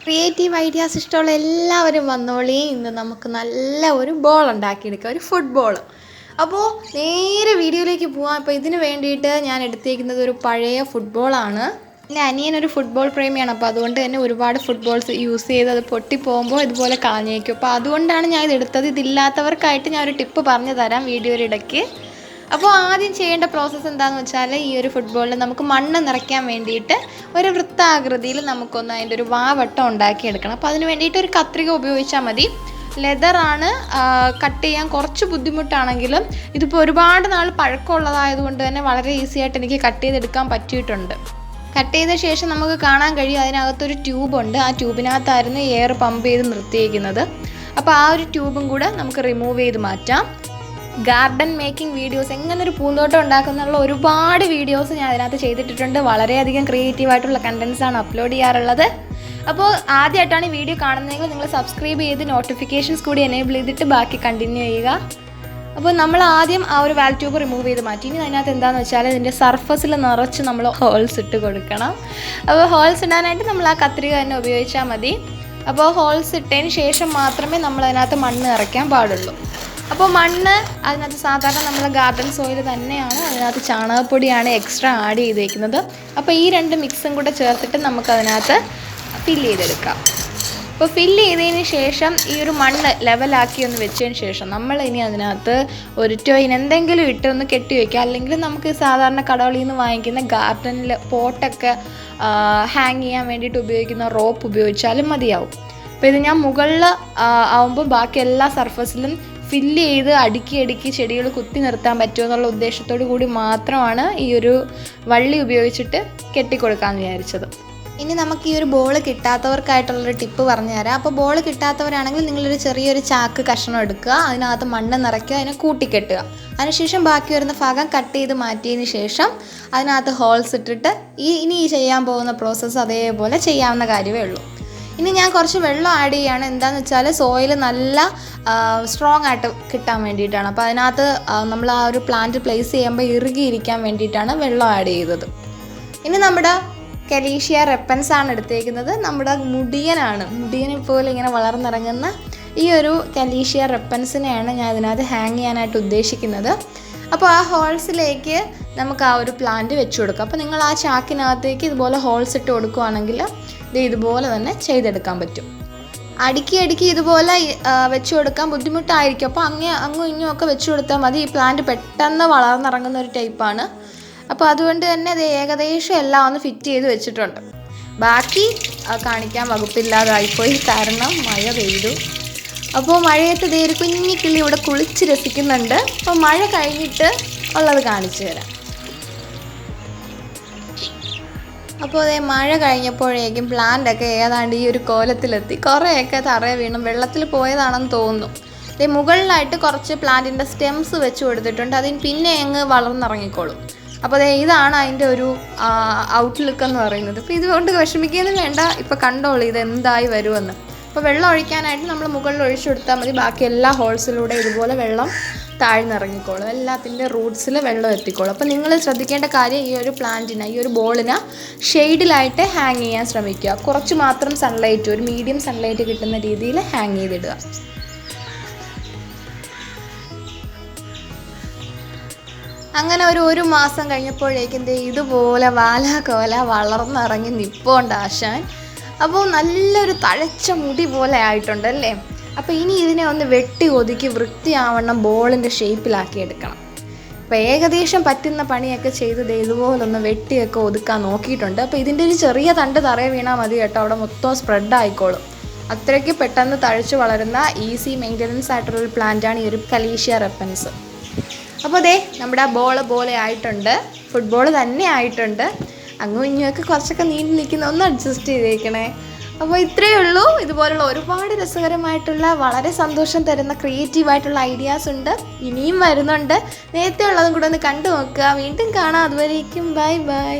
Creative ideas ഇഷ്ടമുള്ള എല്ലാവരും വന്നോളി. ഇന്ന് നമുക്ക് നല്ല ഒരു ബോൾ ഉണ്ടാക്കിയെടുക്കാം, ഒരു ഫുട്ബോൾ. അപ്പോൾ നേരെ വീഡിയോയിലേക്ക് പോവാം. അപ്പോൾ ഇതിന് വേണ്ടിയിട്ട് ഞാൻ എടുത്തേക്കുന്നത് ഒരു പഴയ ഫുട്ബോളാണ്. എൻ്റെ അനിയനൊരു ഫുട്ബോൾ പ്രേമിയാണ്. അപ്പോൾ അതുകൊണ്ട് തന്നെ ഒരുപാട് ഫുട്ബോൾസ് യൂസ് ചെയ്ത് അത് പൊട്ടിപ്പോകുമ്പോൾ ഇതുപോലെ കളഞ്ഞേക്കും. അപ്പോൾ അതുകൊണ്ടാണ് ഞാൻ ഇതെടുത്തത്. ഇതില്ലാത്തവർക്കായിട്ട് ഞാനൊരു ടിപ്പ് പറഞ്ഞു തരാം വീഡിയോയുടെ ഇടയ്ക്ക്. അപ്പോൾ ആദ്യം ചെയ്യേണ്ട പ്രോസസ്സ് എന്താണെന്ന് വെച്ചാൽ, ഈ ഒരു ഫുട്ബോളിൽ നമുക്ക് മണ്ണ് നിറയ്ക്കാൻ വേണ്ടിയിട്ട് ഒരു വൃത്താകൃതിയിൽ നമുക്കൊന്ന് അതിൻ്റെ ഒരു വാവട്ടം ഉണ്ടാക്കിയെടുക്കണം. അപ്പോൾ അതിന് വേണ്ടിയിട്ട് ഒരു കത്രിക ഉപയോഗിച്ചാൽ മതി. ലെതറാണ്, കട്ട് ചെയ്യാൻ കുറച്ച് ബുദ്ധിമുട്ടാണെങ്കിലും ഇതിപ്പോൾ ഒരുപാട് നാൾ പഴക്കമുള്ളതായതുകൊണ്ട് തന്നെ വളരെ ഈസി ആയിട്ട് എനിക്ക് കട്ട് ചെയ്തെടുക്കാൻ പറ്റിയിട്ടുണ്ട്. കട്ട് ചെയ്ത ശേഷം നമുക്ക് കാണാൻ കഴിയും അതിനകത്തൊരു ട്യൂബുണ്ട്. ആ ട്യൂബിനകത്തായിരുന്നു എയർ പമ്പ് ചെയ്ത് നിർത്തിയിരിക്കുന്നത്. അപ്പോൾ ആ ഒരു ട്യൂബും കൂടെ നമുക്ക് റിമൂവ് ചെയ്ത് മാറ്റാം. ഗാർഡൻ മേക്കിംഗ് വീഡിയോസ്, എങ്ങനെ ഒരു പൂന്തോട്ടം ഉണ്ടാക്കുന്നുള്ള ഒരുപാട് വീഡിയോസ് ഞാൻ അതിനകത്ത് ചെയ്തിട്ടുണ്ട്. വളരെയധികം ക്രിയേറ്റീവായിട്ടുള്ള കണ്ടൻസാണ് അപ്ലോഡ് ചെയ്യാറുള്ളത്. അപ്പോൾ ആദ്യമായിട്ടാണ് ഈ വീഡിയോ കാണുന്നതെങ്കിൽ നിങ്ങൾ സബ്സ്ക്രൈബ് ചെയ്ത് നോട്ടിഫിക്കേഷൻസ് കൂടി എനേബിൾ ചെയ്തിട്ട് ബാക്കി കണ്ടിന്യൂ ചെയ്യുക. അപ്പോൾ നമ്മൾ ആദ്യം ആ ഒരു വാൽ ട്യൂബ് റിമൂവ് ചെയ്ത് മാറ്റി. ഇനി അതിനകത്ത് എന്താണെന്ന് വെച്ചാൽ ഇതിൻ്റെ സർഫസിൽ നിറച്ച് നമ്മൾ ഹോൾസ് ഇട്ട് കൊടുക്കണം. അപ്പോൾ ഹോൾസ് ഇടാനായിട്ട് നമ്മൾ ആ കത്രിക തന്നെ ഉപയോഗിച്ചാൽ മതി. അപ്പോൾ ഹോൾസ് ഇട്ടതിന് ശേഷം മാത്രമേ നമ്മൾ അതിനകത്ത് മണ്ണ് നിറയ്ക്കാൻ പാടുള്ളൂ. അപ്പോൾ മണ്ണ് അതിനകത്ത് സാധാരണ നമ്മൾ ഗാർഡൻ സോയിൽ തന്നെയാണ്, അതിനകത്ത് ചാണകപ്പൊടിയാണ് എക്സ്ട്രാ ആഡ് ചെയ്തേക്കുന്നത്. അപ്പോൾ ഈ രണ്ട് മിക്സും കൂടെ ചേർത്തിട്ട് നമുക്കതിനകത്ത് ഫില്ല് ചെയ്തെടുക്കാം. അപ്പോൾ ഫില്ല് ചെയ്തതിന് ശേഷം ഈ ഒരു മണ്ണ് ലെവലാക്കി ഒന്ന് വെച്ചതിന് ശേഷം നമ്മൾ ഇനി അതിനകത്ത് ഒരു ടോയിൻ എന്തെങ്കിലും ഇട്ടൊന്ന് കെട്ടി വയ്ക്കുക. അല്ലെങ്കിൽ നമുക്ക് സാധാരണ കടകളിൽ നിന്ന് വാങ്ങിക്കുന്ന ഗാർഡനിൽ പോട്ടൊക്കെ ഹാങ് ചെയ്യാൻ വേണ്ടിയിട്ട് ഉപയോഗിക്കുന്ന റോപ്പ് ഉപയോഗിച്ചാലും മതിയാവും. അപ്പോൾ ഇത് ഞാൻ മുകളിൽ ആവുമ്പോൾ ബാക്കി എല്ലാ സർഫസിലും ഫില്ല് ചെയ്ത് അടുക്കി ചെടികൾ കുത്തി നിർത്താൻ പറ്റുമോ എന്നുള്ള ഉദ്ദേശത്തോടു കൂടി മാത്രമാണ് ഈ ഒരു വള്ളി ഉപയോഗിച്ചിട്ട് കെട്ടിക്കൊടുക്കാമെന്ന് വിചാരിച്ചത്. ഇനി നമുക്ക് ഈ ഒരു ബോൾ കിട്ടാത്തവർക്കായിട്ടുള്ളൊരു ടിപ്പ് പറഞ്ഞു തരാം. അപ്പോൾ ബോൾ കിട്ടാത്തവരാണെങ്കിൽ നിങ്ങളൊരു ചെറിയൊരു ചാക്ക് കഷ്ണം എടുക്കുക, അതിനകത്ത് മണ്ണ് നിറയ്ക്കുക, അതിനെ കൂട്ടിക്കെട്ടുക. അതിനുശേഷം ബാക്കി വരുന്ന ഭാഗം കട്ട് ചെയ്ത് മാറ്റിയതിന് ശേഷം അതിനകത്ത് ഹോൾസ് ഇട്ടിട്ട് ഇനി ചെയ്യാൻ പോകുന്ന പ്രോസസ്സ് അതേപോലെ ചെയ്യാവുന്ന കാര്യമേ ഉള്ളൂ. ഇനി ഞാൻ കുറച്ച് വെള്ളം ആഡ് ചെയ്യുകയാണ്. എന്താണെന്ന് വെച്ചാൽ സോയിൽ നല്ല സ്ട്രോങ് ആയിട്ട് കിട്ടാൻ വേണ്ടിയിട്ടാണ്. അപ്പോൾ അതിനകത്ത് നമ്മൾ ആ ഒരു പ്ലാന്റ് പ്ലേസ് ചെയ്യുമ്പോൾ ഇറുകിയിരിക്കാൻ വേണ്ടിയിട്ടാണ് വെള്ളം ആഡ് ചെയ്തത്. ഇനി നമ്മുടെ കലീഷ്യ റെപ്പൻസ് ആണ് എടുത്തേക്കുന്നത്. നമ്മുടെ മുടിയനെ പോലെ ഇങ്ങനെ വളർന്നിറങ്ങുന്ന ഈ ഒരു കലീഷ്യ റെപ്പൻസിനെയാണ് ഞാൻ ഇതിനകത്ത് ഹാങ് ചെയ്യാനായിട്ട് ഉദ്ദേശിക്കുന്നത്. അപ്പോൾ ആ ഹോൾസിലേക്ക് നമുക്ക് ആ ഒരു പ്ലാന്റ് വെച്ച് കൊടുക്കാം. അപ്പോൾ നിങ്ങൾ ആ ചാക്കിനകത്തേക്ക് ഇതുപോലെ ഹോൾസ് ഇട്ട് കൊടുക്കുകയാണെങ്കിൽ ഇതുപോലെ തന്നെ ചെയ്തെടുക്കാൻ പറ്റും. അടുക്കി ഇതുപോലെ വെച്ച് കൊടുക്കാൻ ബുദ്ധിമുട്ടായിരിക്കും. അപ്പോൾ അങ്ങും ഇങ്ങും ഒക്കെ വെച്ച് കൊടുത്താൽ മതി. ഈ പ്ലാന്റ് പെട്ടെന്ന് വളർന്നിറങ്ങുന്ന ഒരു ടൈപ്പാണ്. അപ്പോൾ അതുകൊണ്ട് തന്നെ അത് ഏകദേശം എല്ലാം ഒന്ന് ഫിറ്റ് ചെയ്ത് വെച്ചിട്ടുണ്ട്. ബാക്കി കാണിക്കാൻ വകുപ്പില്ലാതായിപ്പോയി, കാരണം മഴ പെയ്തു. അപ്പോൾ മഴയത്ത് ദേ ഒരു കുഞ്ഞി കിളി ഇവിടെ കുളിച്ച് രസിക്കുന്നുണ്ട്. അപ്പോൾ മഴ കഴിഞ്ഞിട്ട് ഉള്ളത് കാണിച്ചു തരാം. അപ്പോൾ അതേ മഴ കഴിഞ്ഞപ്പോഴേക്കും പ്ലാന്റൊക്കെ ഏതാണ്ട് ഈ ഒരു കോലത്തിലെത്തി. കുറേയൊക്കെ തറയെ വീണു, വെള്ളത്തിൽ പോയതാണെന്ന് തോന്നുന്നു. അതേ മുകളിലായിട്ട് കുറച്ച് പ്ലാന്റിൻ്റെ സ്റ്റെംസ് വെച്ച് കൊടുത്തിട്ടുണ്ട്. അതിന് പിന്നെ അങ്ങ് വളർന്നിറങ്ങിക്കോളും. അപ്പോൾ അതേ ഇതാണ് അതിൻ്റെ ഒരു ഔട്ട്ലുക്ക് എന്ന് പറയുന്നത്. അപ്പോൾ ഇതുകൊണ്ട് വിഷമിക്കുകയൊന്നും വേണ്ട, ഇപ്പോൾ കണ്ടോളൂ ഇത് എന്തായി വരുമെന്ന്. അപ്പോൾ വെള്ളം ഒഴിക്കാനായിട്ട് നമ്മൾ മുകളിൽ ഒഴിച്ചു കൊടുത്താൽ മതി. ബാക്കി എല്ലാ ഹോൾസിലൂടെ ഇതുപോലെ വെള്ളം താഴ്ന്നിറങ്ങിക്കോളും, എല്ലാത്തിൻ്റെ റൂട്ട്സിൽ വെള്ളം എത്തിക്കോളും. അപ്പോൾ നിങ്ങൾ ശ്രദ്ധിക്കേണ്ട കാര്യം, ഈ ഒരു പ്ലാന്റിന്, ഈ ഒരു ബോളിന് ഷെയ്ഡിലായിട്ട് ഹാങ് ചെയ്യാൻ ശ്രമിക്കുക. കുറച്ച് മാത്രം സൺലൈറ്റ്, ഒരു മീഡിയം സൺലൈറ്റ് കിട്ടുന്ന രീതിയിൽ ഹാങ് ചെയ്തിടുക. അങ്ങനെ ഒരു മാസം കഴിഞ്ഞപ്പോഴേക്കും ഇതുപോലെ വാലാകോല വളർന്നിറങ്ങി നിപ്പോണ്ട് ആശാൻ. അപ്പോൾ നല്ലൊരു തഴച്ച മുടി പോലെ ആയിട്ടുണ്ടല്ലേ. അപ്പോൾ ഇനി ഇതിനെ ഒന്ന് വെട്ടി ഒതുക്കി വൃത്തിയാവണ്ണം ബോളിൻ്റെ ഷേപ്പിലാക്കി എടുക്കണം. അപ്പോൾ ഏകദേശം പറ്റുന്ന പണിയൊക്കെ ചെയ്ത് ഇതുപോലൊന്ന് വെട്ടിയൊക്കെ ഒതുക്കാൻ നോക്കിയിട്ടുണ്ട്. അപ്പോൾ ഇതിൻ്റെ ഒരു ചെറിയ തണ്ട് തറയെ വീണാൽ മതി കേട്ടോ, അവിടെ മൊത്തം സ്പ്രെഡ് ആയിക്കോളും. അത്രയ്ക്ക് പെട്ടെന്ന് തഴച്ച് വളരുന്ന ഈസി മെയിൻ്റനൻസ് ആയിട്ടുള്ളൊരു പ്ലാന്റാണ് ഈ ഒരു കലീഷ്യ റെപ്പൻസ്. അപ്പോൾ നമ്മുടെ ബോൾ പോലെ ആയിട്ടുണ്ട്, ഫുട്ബോൾ തന്നെ ആയിട്ടുണ്ട്. അങ്ങും ഇങ്ങുമൊക്കെ കുറച്ചൊക്കെ നീണ്ടു നിൽക്കുന്ന, ഒന്ന് അഡ്ജസ്റ്റ് ചെയ്തേക്കണേ. അപ്പോൾ ഇത്രയേ ഉള്ളൂ. ഇതുപോലുള്ള ഒരുപാട് രസകരമായിട്ടുള്ള, വളരെ സന്തോഷം തരുന്ന ക്രിയേറ്റീവായിട്ടുള്ള ഐഡിയാസ് ഉണ്ട്, ഇനിയും വരുന്നുണ്ട്. നേരത്തെ ഉള്ളതും കൂടെ ഒന്ന് കണ്ടു നോക്കുക. വീണ്ടും കാണാം. അതുവരേക്കും ബൈ ബൈ.